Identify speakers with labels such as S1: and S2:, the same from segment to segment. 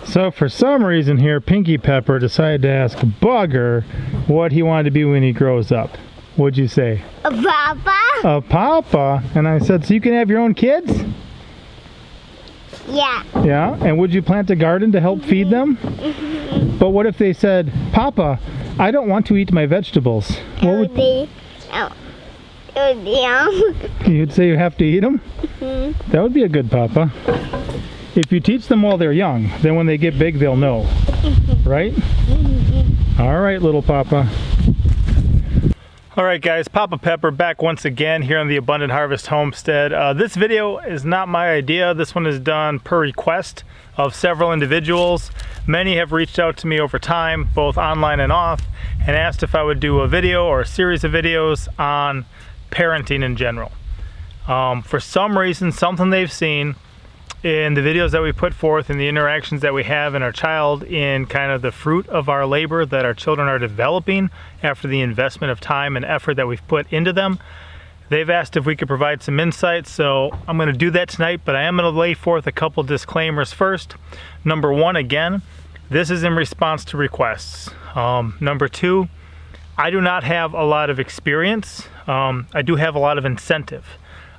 S1: So for some reason here, Pinky Pepper decided to ask Bugger what he wanted to be when he grows up. What'd you say?
S2: A papa?
S1: A papa. And I said, so you can have your own kids?
S2: Yeah.
S1: Yeah? And would you plant a garden to help feed them? But what if they said, Papa, I don't want to eat my vegetables? What would
S2: It would be
S1: you'd say you have to eat them? That would be a good papa. If you teach them while they're young, then when they get big, they'll know. Right? All right, little papa. All right, guys, Papa Pepper back once again here on the Abundant Harvest Homestead. This video is not my idea. This one is done per request of several individuals. Many have reached out to me over time, both online and off, and asked if I would do a video or a series of videos on parenting in general. For some reason, something they've seen in the videos that we put forth and the interactions that we have in our child, in kind of the fruit of our labor that our children are developing after the investment of time and effort that we've put into them. They've asked if we could provide some insights, so I'm going to do that tonight, but I am going to lay forth a couple disclaimers first. Number one, again, this is in response to requests. Number two, I do not have a lot of experience. I do have a lot of incentive.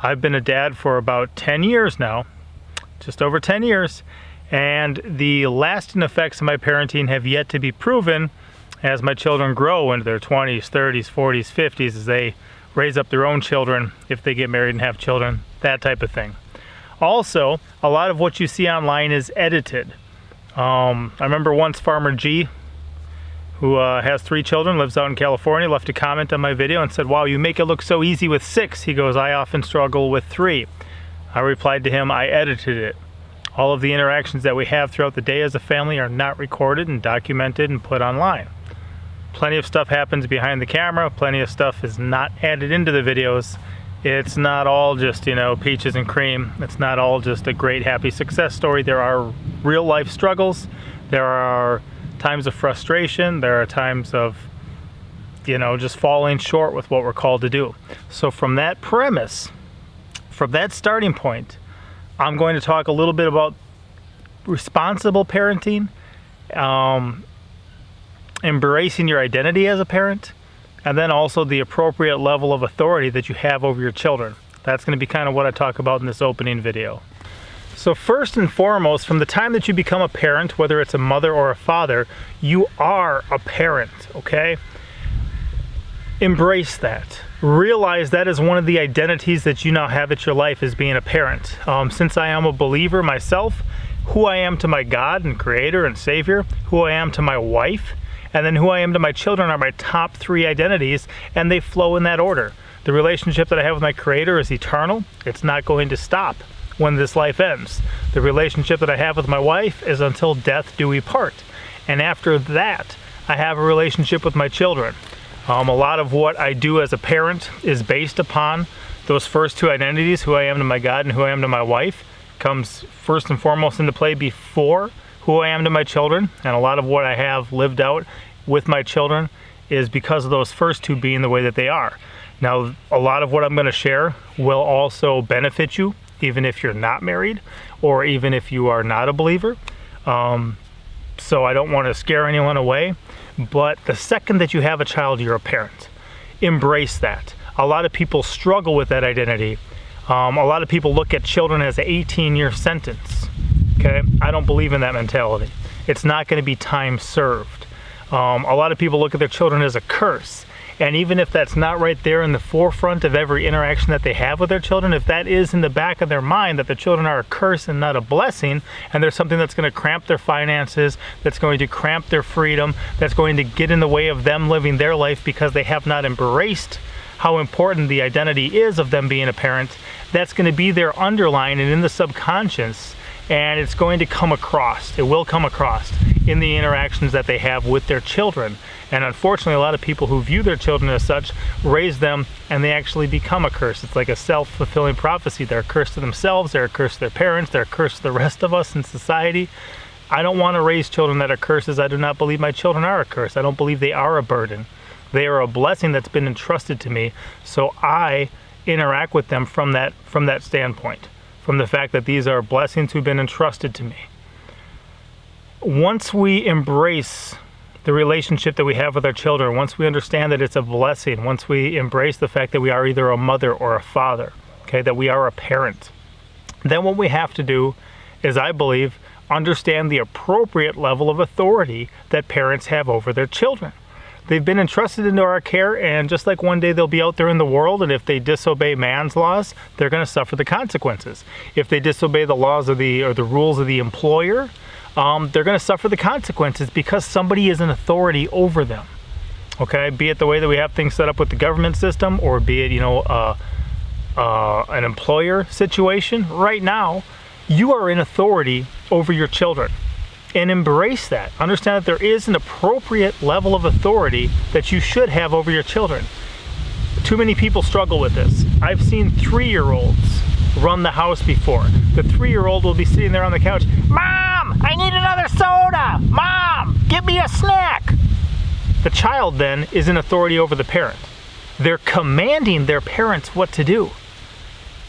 S1: I've been a dad for about 10 years now, just over 10 years, and the lasting effects of my parenting have yet to be proven as my children grow into their 20s, 30s, 40s, 50s, as they raise up their own children, if they get married and have children, that type of thing. Also, a lot of what you see online is edited. I remember once Farmer G, who has 3 children, lives out in California, left a comment on my video and said, "Wow, you make it look so easy with 6. He goes, "I often struggle with 3. I replied to him, "I edited it. All of the interactions that we have throughout the day as a family are not recorded and documented and put online. Plenty of stuff happens behind the camera. Plenty of stuff is not added into the videos. It's not all just, peaches and cream. It's not all just a great, happy success story. There are real life struggles. There are times of frustration. There are times of, just falling short with what we're called to do." So from that premise, from that starting point, I'm going to talk a little bit about responsible parenting, embracing your identity as a parent, and then also the appropriate level of authority that you have over your children. That's going to be kind of what I talk about in this opening video. So first and foremost, from the time that you become a parent, whether it's a mother or a father, you are a parent, okay? Embrace that. Realize that is one of the identities that you now have at your life, as being a parent. Since I am a believer myself, who I am to my God and Creator and Savior, who I am to my wife, and then who I am to my children are my top 3 identities, and they flow in that order. The relationship that I have with my Creator is eternal. It's not going to stop when this life ends. The relationship that I have with my wife is until death do we part. And after that, I have a relationship with my children. A lot of what I do as a parent is based upon those first 2 identities, who I am to my God and who I am to my wife, comes first and foremost into play before who I am to my children. And a lot of what I have lived out with my children is because of those first 2 being the way that they are. Now, a lot of what I'm going to share will also benefit you, even if you're not married or even if you are not a believer. So I don't want to scare anyone away. But the second that you have a child, you're a parent. Embrace that. A lot of people struggle with that identity. A lot of people look at children as an 18-year sentence. Okay? I don't believe in that mentality. It's not going to be time served. A lot of people look at their children as a curse. And even if that's not right there in the forefront of every interaction that they have with their children, if that is in the back of their mind, that their children are a curse and not a blessing, and there's something that's going to cramp their finances, that's going to cramp their freedom, that's going to get in the way of them living their life because they have not embraced how important the identity is of them being a parent, that's going to be there underlying and in the subconscious, and it's going to come across. It will come across in the interactions that they have with their children. And unfortunately, a lot of people who view their children as such raise them and they actually become a curse. It's like a self-fulfilling prophecy. They're a curse to themselves, they're a curse to their parents, they're a curse to the rest of us in society. I don't want to raise children that are curses. I do not believe my children are a curse. I don't believe they are a burden. They are a blessing that's been entrusted to me. So I interact with them from that standpoint, from the fact that these are blessings who've been entrusted to me. once we embrace the relationship that we have with our children, once we understand that it's a blessing, once we embrace the fact that we are either a mother or a father, okay, that we are a parent, then what we have to do is, I believe, understand the appropriate level of authority that parents have over their children. They've been entrusted into our care, and just like one day they'll be out there in the world, and if they disobey man's laws, they're going to suffer the consequences. If they disobey the laws of the rules of the employer, they're going to suffer the consequences because somebody is an authority over them. Okay, be it the way that we have things set up with the government system, or be it an employer situation. Right now, you are in authority over your children. And embrace that. Understand that there is an appropriate level of authority that you should have over your children. Too many people struggle with this. I've seen 3-year-olds run the house before. The 3-year-old will be sitting there on the couch, "Mom, I need another soda! Mom, give me a snack!" The child then is in authority over the parent. They're commanding their parents what to do.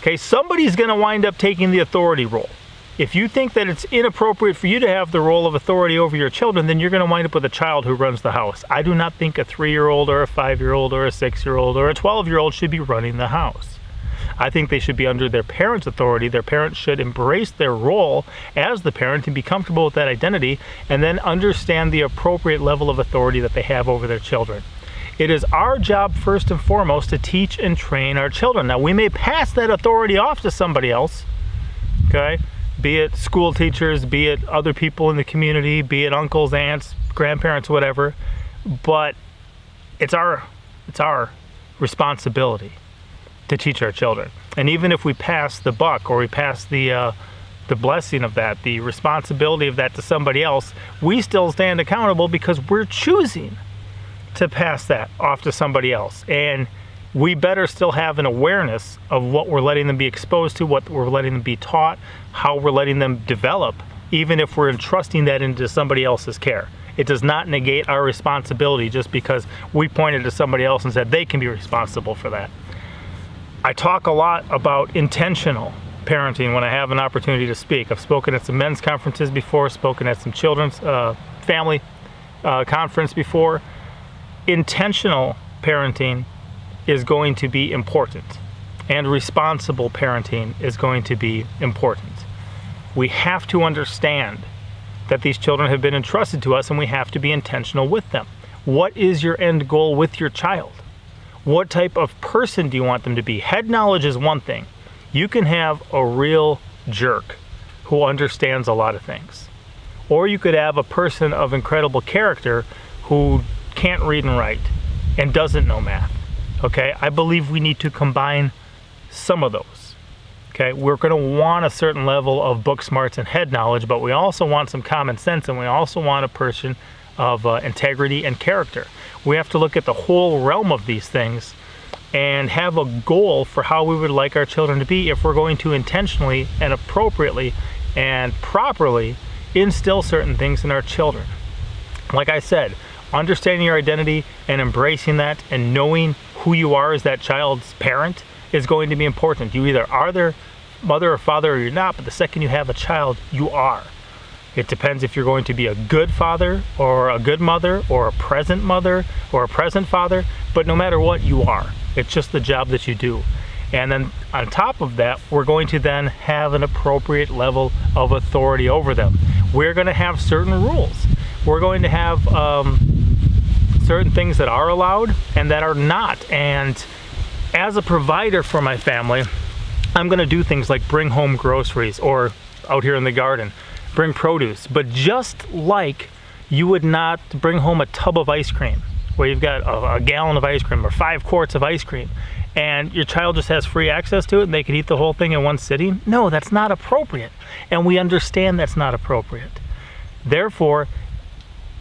S1: Okay, somebody's going to wind up taking the authority role. If you think that it's inappropriate for you to have the role of authority over your children, then you're going to wind up with a child who runs the house. I do not think a 3-year-old or a 5-year-old or a 6-year-old or a 12-year-old should be running the house. I think they should be under their parents' authority. Their parents should embrace their role as the parent and be comfortable with that identity, and then understand the appropriate level of authority that they have over their children. It is our job, first and foremost, to teach and train our children. Now, we may pass that authority off to somebody else, okay? Be it school teachers, be it other people in the community, be it uncles, aunts, grandparents, whatever. But it's our responsibility to teach our children. And even if we pass the buck, or we pass the blessing of that, the responsibility of that to somebody else, we still stand accountable because we're choosing to pass that off to somebody else. And we better still have an awareness of what we're letting them be exposed to, what we're letting them be taught, how we're letting them develop, even if we're entrusting that into somebody else's care. It does not negate our responsibility just because we pointed to somebody else and said they can be responsible for that. I talk a lot about intentional parenting when I have an opportunity to speak. I've spoken at some men's conferences before, spoken at some children's family conference before. Intentional parenting is going to be important, and responsible parenting is going to be important. We have to understand that these children have been entrusted to us, and we have to be intentional with them. What is your end goal with your child? What type of person do you want them to be? Head knowledge is one thing. You can have a real jerk who understands a lot of things. Or you could have a person of incredible character who can't read and write and doesn't know math. Okay, I believe we need to combine some of those. Okay, we're going to want a certain level of book smarts and head knowledge, but we also want some common sense, and we also want a person of integrity and character. We have to look at the whole realm of these things and have a goal for how we would like our children to be if we're going to intentionally and appropriately and properly instill certain things in our children. Like I said, understanding your identity and embracing that and knowing who you are as that child's parent is going to be important. You either are their mother or father or you're not, but the second you have a child, you are. It depends if you're going to be a good father or a good mother or a present mother or a present father, but no matter what, you are. It's just the job that you do. And then on top of that, we're going to then have an appropriate level of authority over them. We're going to have certain rules. We're going to have certain things that are allowed and that are not. And as a provider for my family, I'm going to do things like bring home groceries, or out here in the garden, bring produce. But just like you would not bring home a tub of ice cream, where you've got a gallon of ice cream or 5 quarts of ice cream, and your child just has free access to it and they can eat the whole thing in one sitting. No, that's not appropriate. And we understand that's not appropriate. Therefore,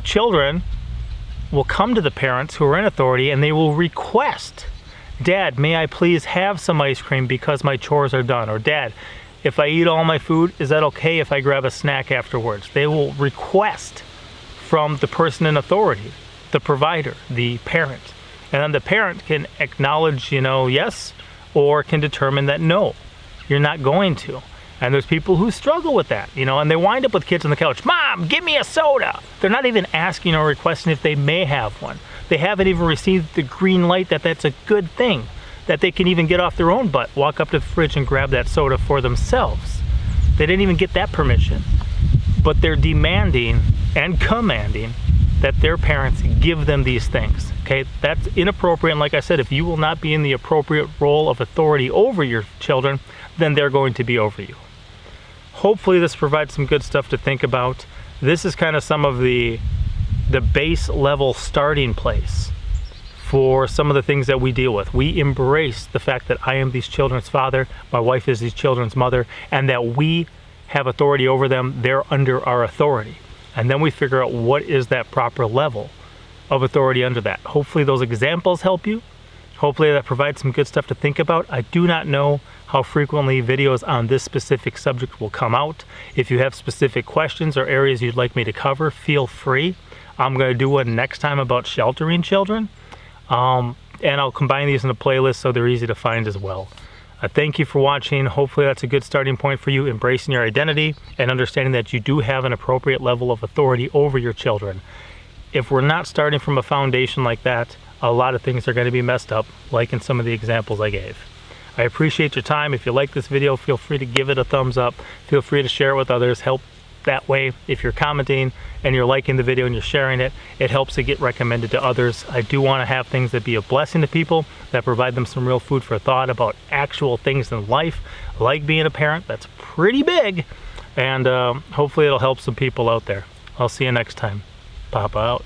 S1: children will come to the parents who are in authority and they will request, "Dad, may I please have some ice cream because my chores are done?" Or, "Dad, if I eat all my food, is that okay if I grab a snack afterwards?" They will request from the person in authority, the provider, the parent. And then the parent can acknowledge, yes, or can determine that no, you're not going to. And there's people who struggle with that, you know, and they wind up with kids on the couch. Mom, give me a soda. They're not even asking or requesting if they may have one. They haven't even received the green light that that's a good thing, that they can even get off their own butt, walk up to the fridge and grab that soda for themselves. They didn't even get that permission. But they're demanding and commanding that their parents give them these things. Okay, that's inappropriate. And like I said, if you will not be in the appropriate role of authority over your children, then they're going to be over you. Hopefully this provides some good stuff to think about. This is kind of some of the base level starting place for some of the things that we deal with. We embrace the fact that I am these children's father, my wife is these children's mother, and that we have authority over them. They're under our authority. And then we figure out what is that proper level of authority under that. Hopefully those examples help you. Hopefully that provides some good stuff to think about. I do not know how frequently videos on this specific subject will come out. If you have specific questions or areas you'd like me to cover, feel free. I'm going to do one next time about sheltering children. And I'll combine these in a playlist so they're easy to find as well. Thank you for watching. Hopefully that's a good starting point for you, embracing your identity and understanding that you do have an appropriate level of authority over your children. If we're not starting from a foundation like that, a lot of things are going to be messed up, like in some of the examples I gave. I appreciate your time. If you like this video, feel free to give it a thumbs up. Feel free to share it with others. Help that way. If you're commenting and you're liking the video and you're sharing it, it helps it get recommended to others. I do want to have things that be a blessing to people, that provide them some real food for thought about actual things in life, like being a parent. That's pretty big. And hopefully it'll help some people out there. I'll see you next time. Papa out.